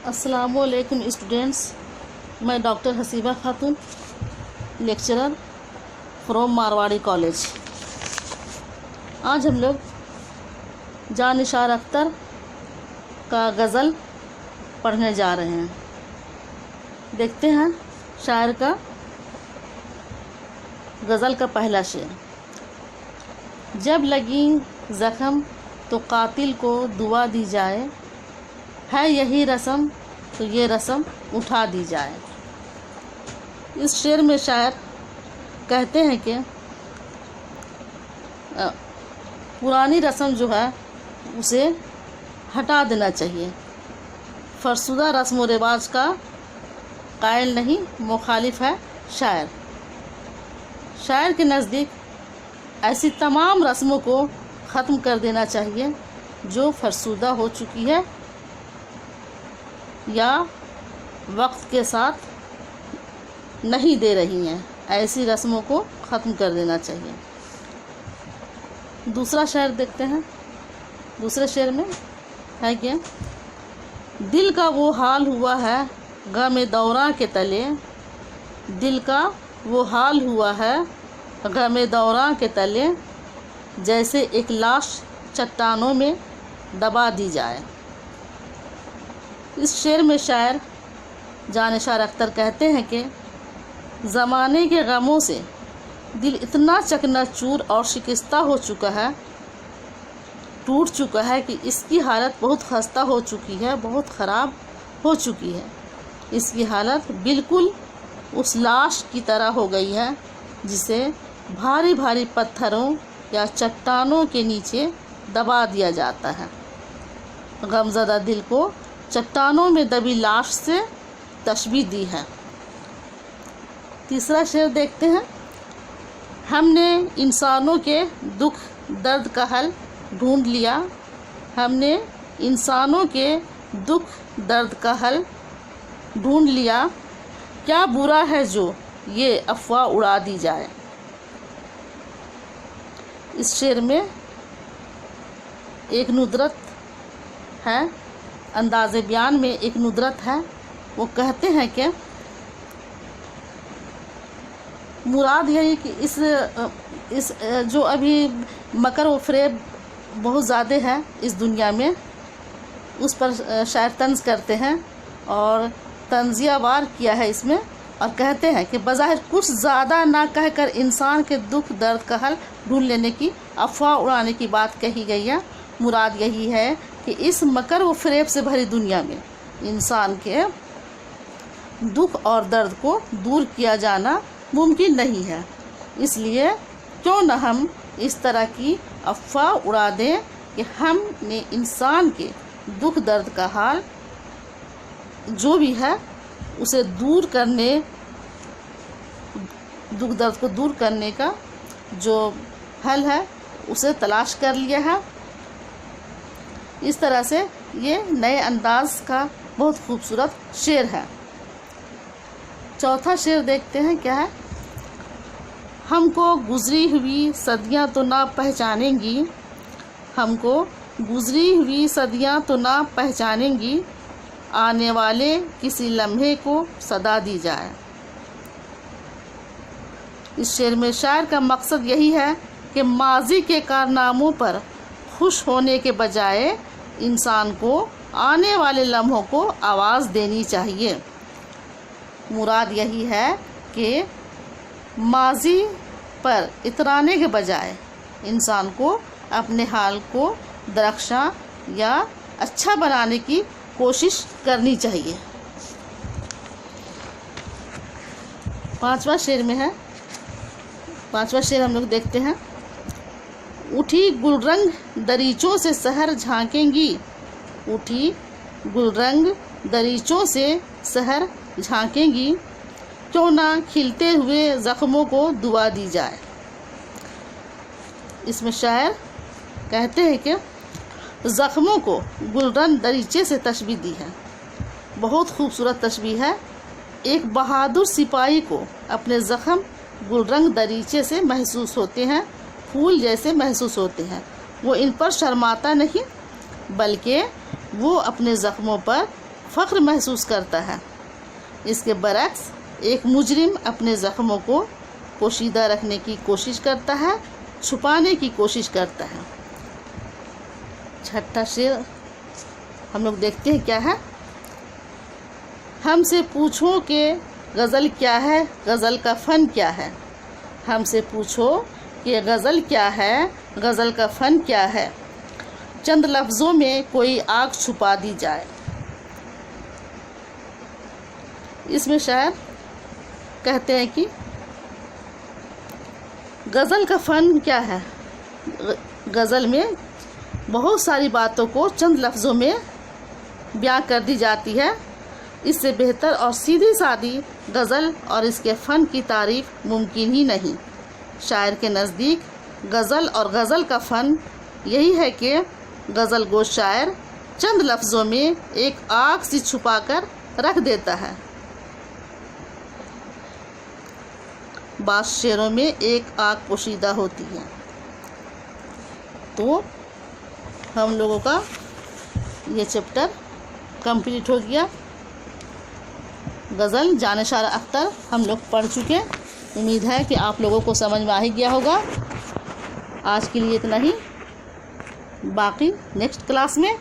السلام علیکم اسٹوڈینٹس، میں ڈاکٹر حسیبہ خاتون، لیکچرر فروم مارواڑی کالج۔ آج ہم لوگ جانشار اختر کا غزل پڑھنے جا رہے ہیں۔ دیکھتے ہیں شاعر کا غزل کا پہلا شعر۔ جب لگی زخم تو قاتل کو دعا دی جائے، ہے یہی رسم تو یہ رسم اٹھا دی جائے۔ اس شعر میں شاعر کہتے ہیں کہ پرانی رسم جو ہے اسے ہٹا دینا چاہیے۔ فرسودہ رسم و رواج کا قائل نہیں، مخالف ہے شاعر۔ شاعر کے نزدیک ایسی تمام رسموں کو ختم کر دینا چاہیے جو فرسودہ ہو چکی ہے یا وقت کے ساتھ نہیں دے رہی ہیں، ایسی رسموں کو ختم کر دینا چاہیے۔ دوسرا شعر دیکھتے ہیں۔ دوسرے شعر میں ہے کہ دل کا وہ حال ہوا ہے غم دوراں کے تلے، دل کا وہ حال ہوا ہے غم دوراں کے تلے، جیسے ایک لاش چٹانوں میں دبا دی جائے۔ اس شعر میں شاعر جانشار اختر کہتے ہیں کہ زمانے کے غموں سے دل اتنا چکنا چور اور شکستہ ہو چکا ہے، ٹوٹ چکا ہے کہ اس کی حالت بہت خستہ ہو چکی ہے، بہت خراب ہو چکی ہے۔ اس کی حالت بالکل اس لاش کی طرح ہو گئی ہے جسے بھاری بھاری پتھروں یا چٹانوں کے نیچے دبا دیا جاتا ہے۔ غمزدہ دل کو چٹانوں میں دبی لاش سے تشبیہ دی ہے۔ تیسرا شعر دیکھتے ہیں۔ ہم نے انسانوں کے دکھ درد کا حل ڈھونڈ لیا، ہم نے انسانوں کے دکھ درد کا حل ڈھونڈ لیا، کیا برا ہے جو یہ افواہ اڑا دی جائے۔ اس شعر میں ایک ندرت ہے، انداز بیان میں ایک ندرت ہے۔ وہ کہتے ہیں کہ مراد یہی کہ اس جو ابھی مکر و فریب بہت زیادہ ہے اس دنیا میں، اس پر شاعر طنز کرتے ہیں اور طنزیہ وار کیا ہے اس میں، اور کہتے ہیں کہ بظاہر کچھ زیادہ نہ کہہ کر انسان کے دکھ درد کا حل ڈھونڈ لینے کی، افواہ اڑانے کی بات کہی گئی ہے۔ مراد یہی ہے کہ اس مکر و فریب سے بھری دنیا میں انسان کے دکھ اور درد کو دور کیا جانا ممکن نہیں ہے، اس لیے کیوں نہ ہم اس طرح کی افواہ اڑا دیں کہ ہم نے انسان کے دکھ درد کا حال جو بھی ہے اسے دور کرنے، دکھ درد کو دور کرنے کا جو حل ہے اسے تلاش کر لیا ہے۔ اس طرح سے یہ نئے انداز کا بہت خوبصورت شعر ہے۔ چوتھا شعر دیکھتے ہیں کیا ہے۔ ہم کو گزری ہوئی صدیاں تو نہ پہچانیں گی، ہم کو گزری ہوئی صدیاں تو نہ پہچانیں گی، آنے والے کسی لمحے کو صدا دی جائے۔ اس شعر میں شاعر کا مقصد یہی ہے کہ ماضی کے کارناموں پر خوش ہونے کے بجائے انسان کو آنے والے لمحوں کو آواز دینی چاہیے۔ مراد یہی ہے کہ ماضی پر اترانے کے بجائے انسان کو اپنے حال کو درخشاں یا اچھا بنانے کی کوشش کرنی چاہیے۔ پانچواں شعر میں ہے، پانچواں شعر ہم لوگ دیکھتے ہیں۔ اٹھی گل رنگ دریچوں سے سحر جھانکیں گی، اٹھی گل رنگ دریچوں سے سحر جھانکیں گی، کیوں نہ کھلتے ہوئے زخموں کو دعا دی جائے۔ اس میں شاعر کہتے ہیں کہ زخموں کو گل رنگ دریچے سے تشبیہ دی ہے، بہت خوبصورت تشبیہ ہے۔ ایک بہادر سپاہی کو اپنے زخم گل رنگ دریچے سے محسوس ہوتے ہیں، پھول جیسے محسوس ہوتے ہیں۔ وہ ان پر شرماتا نہیں بلکہ وہ اپنے زخموں پر فخر محسوس کرتا ہے. اس کے برعکس ایک مجرم اپنے زخموں کو پوشیدہ رکھنے کی کوشش کرتا ہے، چھپانے کی کوشش کرتا ہے. چھٹا شعر ہم لوگ دیکھتے ہیں کیا ہے. ہم سے پوچھو کہ غزل کیا ہے، غزل کا فن کیا ہے. ہم سے پوچھو کہ غزل کیا ہے، غزل کا فن کیا ہے. چند لفظوں میں کوئی آگ چھپا دی جائے. اس میں شاعر کہتے ہیں کہ غزل کا فن کیا ہے. غزل میں بہت ساری باتوں کو چند لفظوں میں بیان کر دی جاتی ہے. اس سے بہتر اور سیدھی سادی غزل اور اس کے فن کی تعریف ممکن ہی نہیں. شاعر کے نزدیک غزل اور غزل کا فن یہی ہے کہ غزل گو شاعر چند لفظوں میں ایک آگ سی چھپا کر رکھ دیتا ہے. بعض شعروں میں ایک آگ پوشیدہ ہوتی ہے. تو ہم لوگوں کا یہ چیپٹر کمپلیٹ ہو گیا. غزل جانشار اختر ہم لوگ پڑھ چکے. امید ہے کہ آپ لوگوں کو سمجھ میں آ ہی گیا ہوگا. آج کے لیے اتنا ہی، باقی نیکسٹ کلاس میں